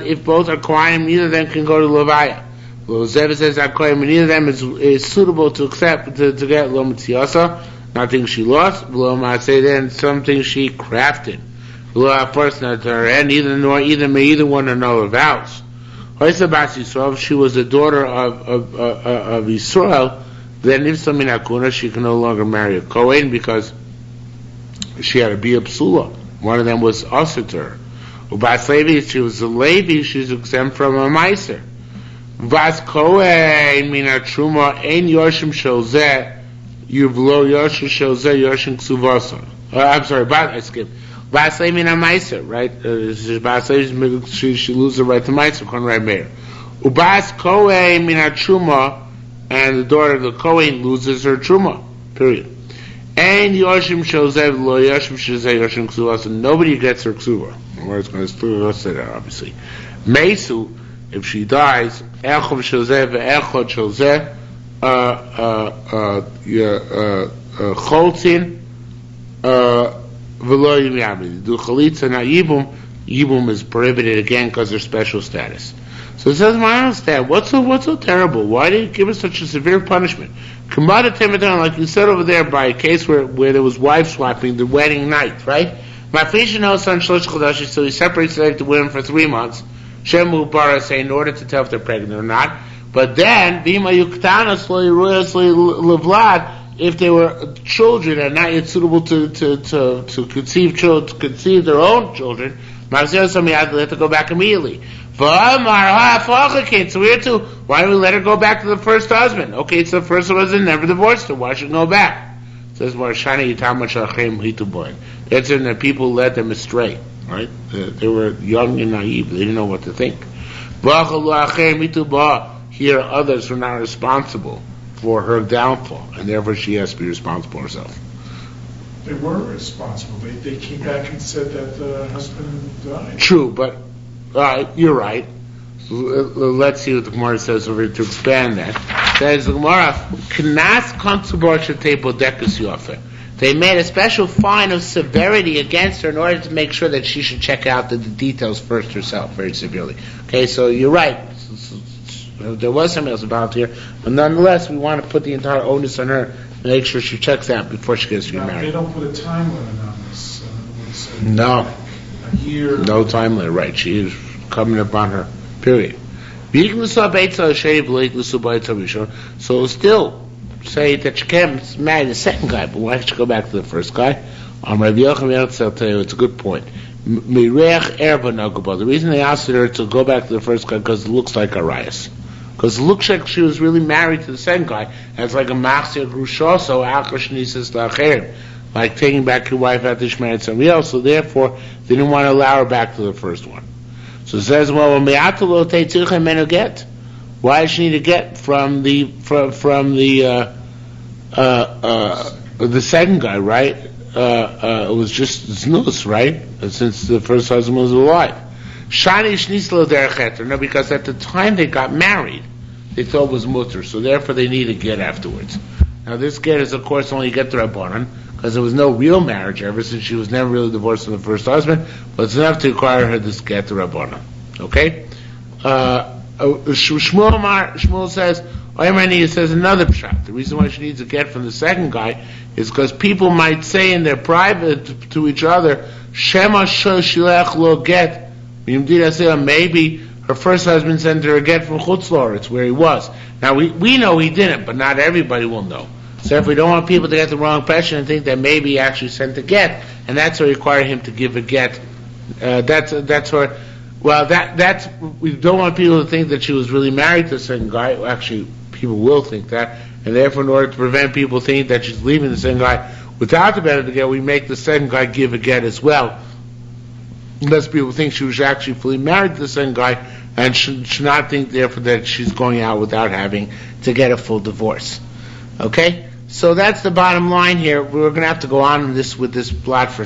A: if both are kohanim, neither of them can go to levaya. Lo zev says neither of them is suitable to accept to get lo mitziasa, nothing she lost. Lo maaseh, then something she crafted. Lo first not to her end, either one annul her vows. Hoysa bas Yisrael, if she was the daughter of Yisrael, then if something hakuna, she can no longer marry a Kohen because she had to be a psula. One of them was also to her. Ubas Levi, if she was a Levi, she's exempt from a meiser. Vas Kohen mina truma ein yoshim shelzeh yuvlo yoshim shelzeh yoshim ksuvasa. I'm sorry, I skipped. Vas Levi mina meiser, right? Vas Levi, she loses the right to meiser. Kon right meir. Ubas Kohen mina truma, and the daughter of the Kohen loses her truma. Period. And yoshim shelzeh lo yoshim shelzeh yoshim ksuvasa. Nobody gets her ksuva. Where it's going to say that, obviously. Mesu, if she dies, echov shelzeh ve'echod shelzeh choltzin v'lo yim yabid. Do chalitza na yibum. Yibum is prohibited again because of special status. So it says, I don't understand. What's so terrible? Why did you give us such a severe punishment? Kamada Temadan, like you said over there, by a case where there was wife swapping the wedding night, right? Mafisha knows son shlosh chodesh, so he separates the women for 3 months. Shemu bara say in order to tell if they're pregnant or not. But then bima yuktanas lo yiroyas levlad, if they were children and not yet suitable to conceive children, to conceive their own children, Mafisha somebody had to go back immediately. So we had to. Why do we let her go back to the first husband? Okay, it's the first husband, never divorced her. Why should she go back? Says Marshana Yitam Shachem Hituboy. That's when the people led them astray, right? They were young and naive. They didn't know what to think. Here, others were not responsible for her downfall, and therefore she has to be responsible herself.
B: They were responsible. They came back and said that the husband died.
A: True, but you're right. Let's see what the Gemara says over here to expand that. Says the Gemara, Knas Konsubar Shatebo Dekus Yofer. They made a special fine of severity against her in order to make sure that she should check out the details first herself very severely. Okay, so you're right. There was something else involved here, but nonetheless, we want to put the entire onus on her and make sure she checks out before she gets married.
B: They don't put a time limit on this.
A: No.
B: A year.
A: No time limit, right. She is coming upon her Period. So still say that she can't marry the second guy, but why should she go back to the first guy? I'll tell you, it's a good point. The reason they asked her to go back to the first guy because it looks like a rias. Because it looks like she was really married to the second guy. And it's like a machzir grusha, so akashnisis la'acher, like taking back your wife after she married somebody else. So therefore, they didn't want to allow her back to the first one. So it says, well, get. Why does she need to get from the second guy, right? It was just znus, right? Since the first husband was alive. No, because at the time they got married, they thought it was mutter, so therefore they need a get afterwards. Now this get is of course only get the Rabbanan, because there was no real marriage ever since she was never really divorced from the first husband, but it's enough to require her this get the Rabbanan. Okay? Shmuel says, it says another pshat. The reason why she needs a get from the second guy is because people might say in their private to each other, Shema shilach lo get. Maybe her first husband sent her a get from Chutz La'aretz, where he was. Now we know he didn't, but not everybody will know. So if we don't want people to get the wrong impression and think that maybe he actually sent a get, and that's to require him to give a get, that's we don't want people to think that she was really married to the second guy. Well, actually, people will think that, and therefore, in order to prevent people thinking that she's leaving the second guy without the benefit of the get, we make the second guy give a get as well. Unless people think she was actually fully married to the second guy, and should not think therefore that she's going out without having to get a full divorce. Okay, so that's the bottom line here. We're going to have to go on with this plot for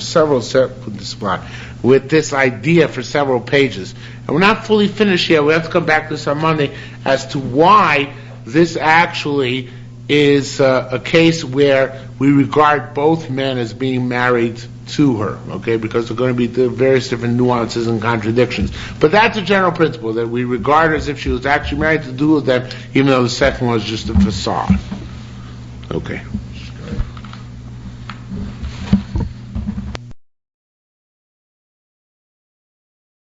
A: with this idea for several pages, and we're not fully finished yet. We have to come back to this on Monday as to why this actually is a case where we regard both men as being married to her, okay, because there are going to be the various different nuances and contradictions. But that's a general principle, that we regard her as if she was actually married to two of them, even though the second one was just a facade. Okay.